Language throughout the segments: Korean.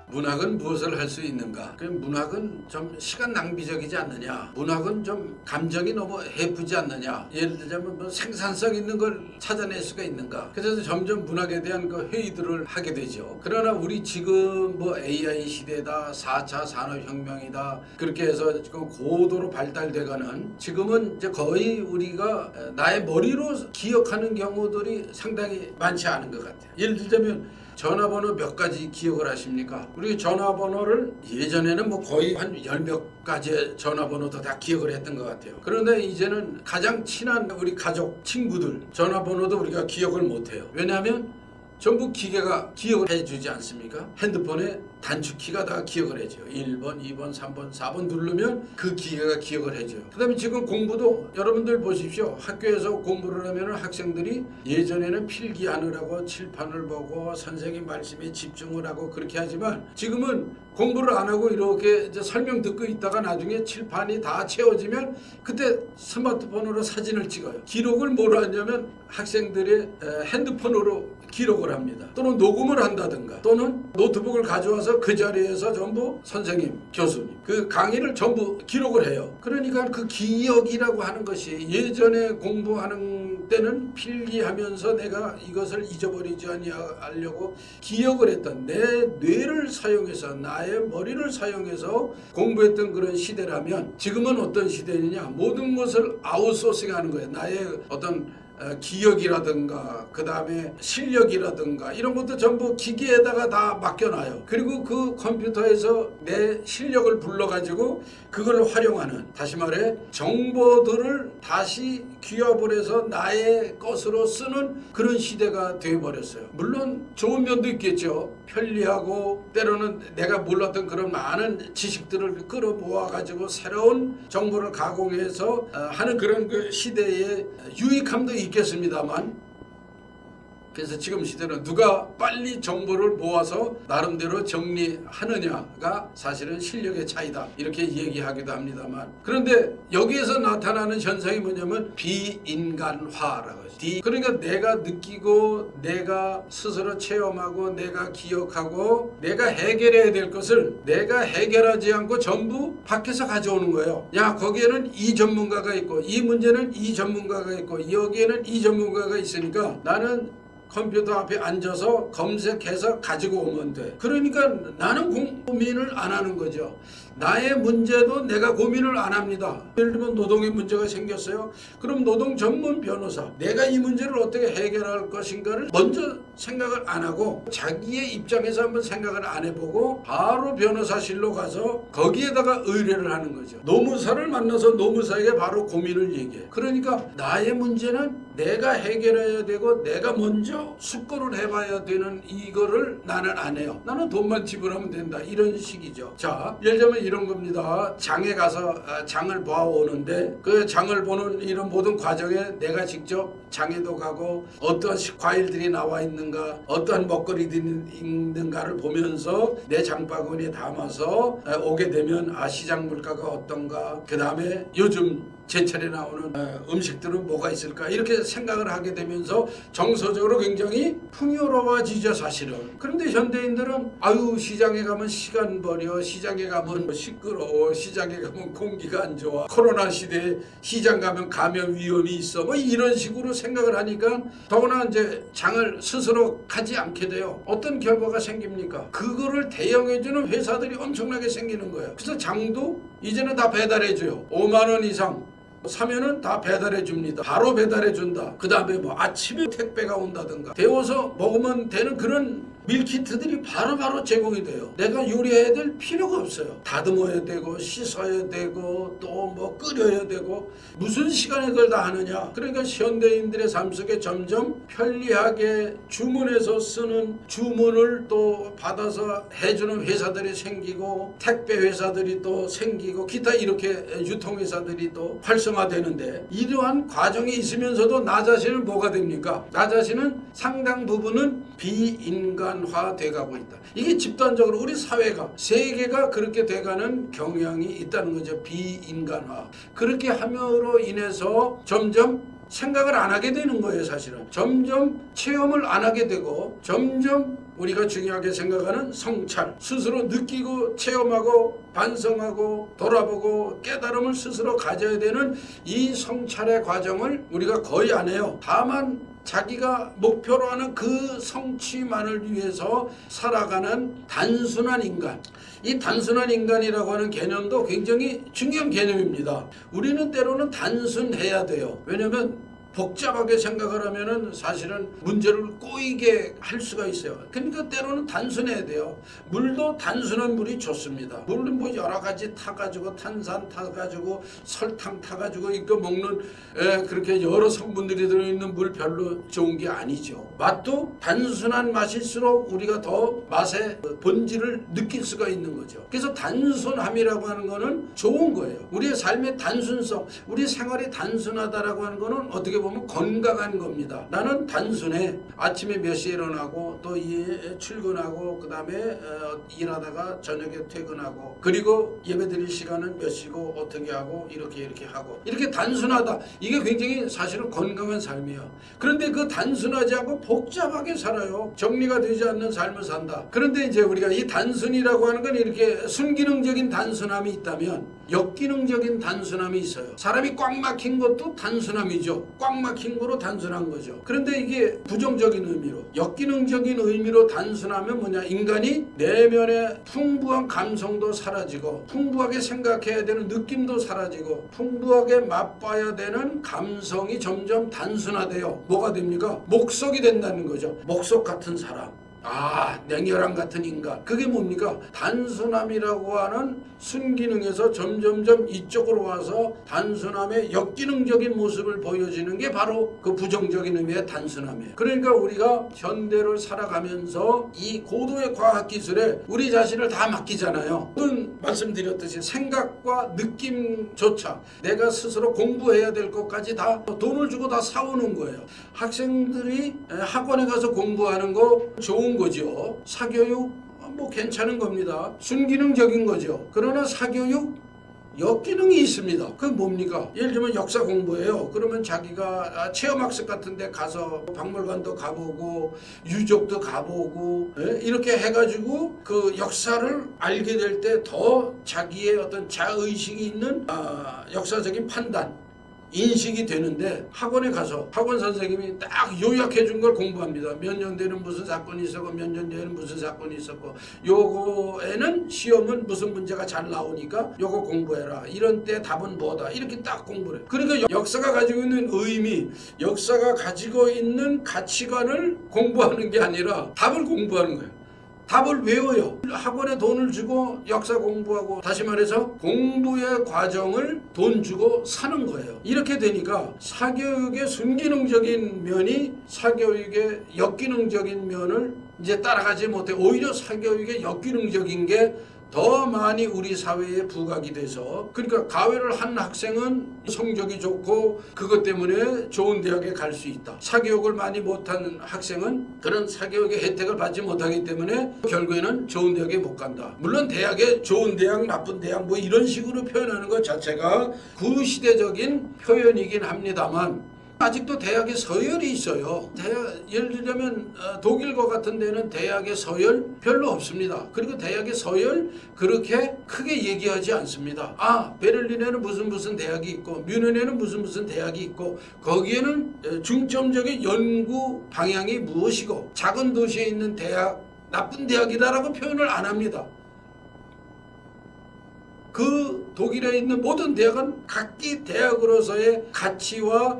문학은 무엇을 할 수 있는가? 문학은 좀 시간 낭비적이지 않느냐? 문학은 좀 감정이 너무 해프지 않느냐? 예를 들자면 뭐 생산성 있는 걸 찾아낼 수가 있는가? 그래서 점점 문학에 대한 그 회의들을 하게 되죠. 그러나 우리 지금 뭐 AI 시대다, 4차 산업혁명이다, 그렇게 해서 지금 고도로 발달돼가는, 지금은 이제 거의 우리가 나의 머리로 기억하는 경우들이 상당히 많지 않은 것 같아요. 예를 들자면 전화번호 몇 가지 기억을 하십니까? 우리 전화번호를 예전에는 뭐 거의 한 열 몇 가지의 전화번호도 다 기억을 했던 것 같아요. 그런데 이제는 가장 친한 우리 가족, 친구들 전화번호도 우리가 기억을 못해요. 왜냐하면 전부 기계가 기억을 해주지 않습니까? 핸드폰에 단축키가 다 기억을 해줘요. 1번, 2번, 3번, 4번 누르면 그 기계가 기억을 해줘요. 그 다음에 지금 공부도 여러분들 보십시오. 학교에서 공부를 하면 학생들이 예전에는 필기하느라고 칠판을 보고 선생님 말씀에 집중을 하고 그렇게 하지만 지금은 공부를 안 하고 이렇게 이제 설명 듣고 있다가 나중에 칠판이 다 채워지면 그때 스마트폰으로 사진을 찍어요. 기록을 뭐로 하냐면 학생들의 핸드폰으로 기록을 합니다. 또는 녹음을 한다든가 또는 노트북을 가져와서 그 자리에서 전부 선생님, 교수님 그 강의를 전부 기록을 해요. 그러니까 그 기억이라고 하는 것이 예전에 공부하는 때는 필기하면서 내가 이것을 잊어버리지 않으려고 기억을 했던 내 뇌를 사용해서 나의 머리를 사용해서 공부했던 그런 시대라면 지금은 어떤 시대냐? 모든 것을 아웃소싱하는 거예요. 나의 어떤 기억이라든가 그 다음에 실력이라든가 이런 것도 전부 기계에다가 다 맡겨놔요. 그리고 그 컴퓨터에서 내 실력을 불러가지고 그걸 활용하는, 다시 말해 정보들을 다시 귀합을 해서 나의 것으로 쓰는 그런 시대가 되어버렸어요. 물론 좋은 면도 있겠죠. 편리하고 때로는 내가 몰랐던 그런 많은 지식들을 끌어모아가지고 새로운 정보를 가공해서 하는 그런 그 시대의 유익함도 있겠습니다만, 그래서 지금 시대는 누가 빨리 정보를 모아서 나름대로 정리하느냐가 사실은 실력의 차이다 이렇게 얘기하기도 합니다만, 그런데 여기에서 나타나는 현상이 뭐냐면 비인간화라고 하죠. 그러니까 내가 느끼고 내가 스스로 체험하고 내가 기억하고 내가 해결해야 될 것을 내가 해결하지 않고 전부 밖에서 가져오는 거예요. 야, 거기에는 이 전문가가 있고 이 문제는 이 전문가가 있고 여기에는 이 전문가가 있으니까 나는 컴퓨터 앞에 앉아서 검색해서 가지고 오면 돼. 그러니까 나는 고민을 안 하는 거죠. 나의 문제도 내가 고민을 안 합니다. 예를 들면 노동의 문제가 생겼어요. 그럼 노동 전문 변호사, 내가 이 문제를 어떻게 해결할 것인가를 먼저 생각을 안 하고 자기의 입장에서 한번 생각을 안 해보고 바로 변호사실로 가서 거기에다가 의뢰를 하는 거죠. 노무사를 만나서 노무사에게 바로 고민을 얘기해. 그러니까 나의 문제는 내가 해결해야 되고 내가 먼저 숙고를 해봐야 되는 이거를 나는 안 해요. 나는 돈만 지불하면 된다. 이런 식이죠. 자, 예를 들면 이런 겁니다. 장에 가서 장을 봐오는데 그 장을 보는 이런 모든 과정에 내가 직접 장에도 가고 어떠한 과일들이 나와 있는가, 어떠한 먹거리들이 있는가를 보면서 내 장바구니에 담아서 오게 되면 시장 물가가 어떤가, 그 다음에 요즘 제철에 나오는 음식들은 뭐가 있을까 이렇게 생각을 하게 되면서 정서적으로 굉장히 풍요로워지죠 사실은. 그런데 현대인들은 아유 시장에 가면 시간 버려, 시장에 가면 시끄러워, 시장에 가면 공기가 안 좋아, 코로나 시대에 시장 가면 감염 위험이 있어, 뭐 이런 식으로 생각을 하니까 더구나 이제 장을 스스로 가지 않게 돼요. 어떤 결과가 생깁니까? 그거를 대형해주는 회사들이 엄청나게 생기는 거예요. 그래서 장도 이제는 다 배달해줘요. 5만 원 이상 사면은 다 배달해 줍니다. 바로 배달해 준다. 그 다음에 뭐 아침에 택배가 온다든가 데워서 먹으면 되는 그런 밀키트들이 바로바로 제공이 돼요. 내가 요리해야 될 필요가 없어요. 다듬어야 되고 씻어야 되고 또 뭐 끓여야 되고 무슨 시간에 그걸 다 하느냐. 그러니까 현대인들의 삶 속에 점점 편리하게 주문해서 쓰는, 주문을 또 받아서 해주는 회사들이 생기고 택배 회사들이 또 생기고 기타 이렇게 유통회사들이 또 활성화되는데, 이러한 과정이 있으면서도 나 자신은 뭐가 됩니까? 나 자신은 상당 부분은 비인간화 돼가고 있다. 이게 집단적으로 우리 사회가, 세계가 그렇게 돼가는 경향이 있다는 거죠. 비인간화. 그렇게 함으로 인해서 점점 생각을 안 하게 되는 거예요. 사실은 점점 체험을 안 하게 되고 점점 우리가 중요하게 생각하는 성찰, 스스로 느끼고 체험하고 반성하고 돌아보고 깨달음을 스스로 가져야 되는 이 성찰의 과정을 우리가 거의 안 해요. 다만 자기가 목표로 하는 그 성취만을 위해서 살아가는 단순한 인간. 이 단순한 인간이라고 하는 개념도 굉장히 중요한 개념입니다. 우리는 때로는 단순해야 돼요. 왜냐하면 복잡하게 생각을 하면은 사실은 문제를 꼬이게 할 수가 있어요. 그러니까 때로는 단순해야 돼요. 물도 단순한 물이 좋습니다. 물은 뭐 여러 가지 타가지고 탄산 타가지고 설탕 타가지고 이거 먹는 그렇게 여러 성분들이 들어있는 물 별로 좋은 게 아니죠. 맛도 단순한 맛일수록 우리가 더 맛의 본질을 느낄 수가 있는 거죠. 그래서 단순함이라고 하는 거는 좋은 거예요. 우리의 삶의 단순성, 우리 생활이 단순하다라고 하는 거는 어떻게 보면 건강한 겁니다. 나는 단순해. 아침에 몇 시에 일어나고 또 출근하고 그 다음에 일하다가 저녁에 퇴근하고 그리고 예배드릴 시간은 몇 시고 어떻게 하고 이렇게 하고 이렇게 단순하다. 이게 굉장히 사실은 건강한 삶이에요. 그런데 그 단순하지 않고 복잡하게 살아요. 정리가 되지 않는 삶을 산다. 그런데 이제 우리가 이 단순이라고 하는 건 이렇게 순기능적인 단순함이 있다면 역기능적인 단순함이 있어요. 사람이 꽉 막힌 것도 단순함이죠. 꽉 막힌 거로 단순한 거죠. 그런데 이게 부정적인 의미로, 역기능적인 의미로 단순하면 뭐냐, 인간이 내면의 풍부한 감성도 사라지고 풍부하게 생각해야 되는 느낌도 사라지고 풍부하게 맛봐야 되는 감성이 점점 단순화돼요. 뭐가 됩니까? 목석이 된다는 거죠. 목석 같은 사람, 냉혈한 같은 인간. 그게 뭡니까? 단순함이라고 하는 순기능에서 점점점 이쪽으로 와서 단순함의 역기능적인 모습을 보여지는 게 바로 그 부정적인 의미의 단순함이에요. 그러니까 우리가 현대를 살아가면서 이 고도의 과학기술에 우리 자신을 다 맡기잖아요. 오늘 말씀드렸듯이 생각과 느낌조차 내가 스스로 공부해야 될 것까지 다 돈을 주고 다 사오는 거예요. 학생들이 학원에 가서 공부하는 거 좋은 거죠. 사교육 뭐 괜찮은 겁니다. 순기능적인 거죠. 그러나 사교육 역기능이 있습니다. 그게 뭡니까? 예를 들면 역사 공부예요. 그러면 자기가 체험학습 같은 데 가서 박물관도 가보고 유적도 가보고 이렇게 해가지고 그 역사를 알게 될 때 더 자기의 어떤 자의식이 있는 역사적인 판단, 인식이 되는데 학원에 가서 학원 선생님이 딱 요약해 준 걸 공부합니다. 몇 년 뒤에는 무슨 사건이 있었고 몇 년 뒤에는 무슨 사건이 있었고 요거에는 시험은 무슨 문제가 잘 나오니까 요거 공부해라. 이런 때 답은 뭐다. 이렇게 딱 공부를 해요. 그러니까 역사가 가지고 있는 의미, 역사가 가지고 있는 가치관을 공부하는 게 아니라 답을 공부하는 거예요. 답을 외워요. 학원에 돈을 주고 역사 공부하고, 다시 말해서 공부의 과정을 돈 주고 사는 거예요. 이렇게 되니까 사교육의 순기능적인 면이 사교육의 역기능적인 면을 이제 따라가지 못해 오히려 사교육의 역기능적인 게 더 많이 우리 사회에 부각이 돼서, 그러니까 가외를 한 학생은 성적이 좋고 그것 때문에 좋은 대학에 갈 수 있다. 사교육을 많이 못한 학생은 그런 사교육의 혜택을 받지 못하기 때문에 결국에는 좋은 대학에 못 간다. 물론 대학에 좋은 대학, 나쁜 대학 뭐 이런 식으로 표현하는 것 자체가 구시대적인 표현이긴 합니다만 아직도 대학에 서열이 있어요. 예를 들자면 독일과 같은 데는 대학의 서열 별로 없습니다. 그리고 대학의 서열 그렇게 크게 얘기하지 않습니다. 베를린에는 무슨 대학이 있고 뮌헨에는 무슨 대학이 있고 거기에는 중점적인 연구 방향이 무엇이고 작은 도시에 있는 대학 나쁜 대학이다라고 표현을 안 합니다. 그 독일에 있는 모든 대학은 각기 대학으로서의 가치와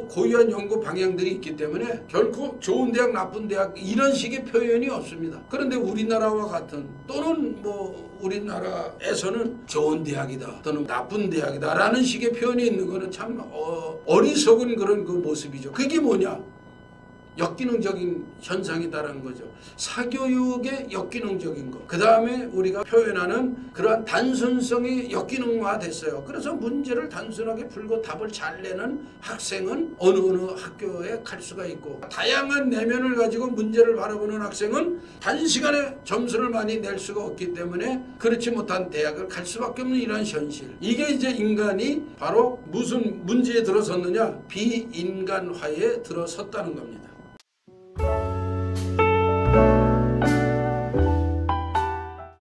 고유한 연구 방향들이 있기 때문에 결코 좋은 대학, 나쁜 대학 이런 식의 표현이 없습니다. 그런데 우리나라와 같은, 또는 뭐 우리나라에서는 좋은 대학이다 또는 나쁜 대학이다 라는 식의 표현이 있는 것은 참 어리석은 그런 그 모습이죠. 그게 뭐냐? 역기능적인 현상이다라는 거죠. 사교육의 역기능적인 것. 그 다음에 우리가 표현하는 그러한 단순성이 역기능화됐어요. 그래서 문제를 단순하게 풀고 답을 잘 내는 학생은 어느 학교에 갈 수가 있고, 다양한 내면을 가지고 문제를 바라보는 학생은 단시간에 점수를 많이 낼 수가 없기 때문에 그렇지 못한 대학을 갈 수밖에 없는 이런 현실. 이게 이제 인간이 바로 무슨 문제에 들어섰느냐? 비인간화에 들어섰다는 겁니다.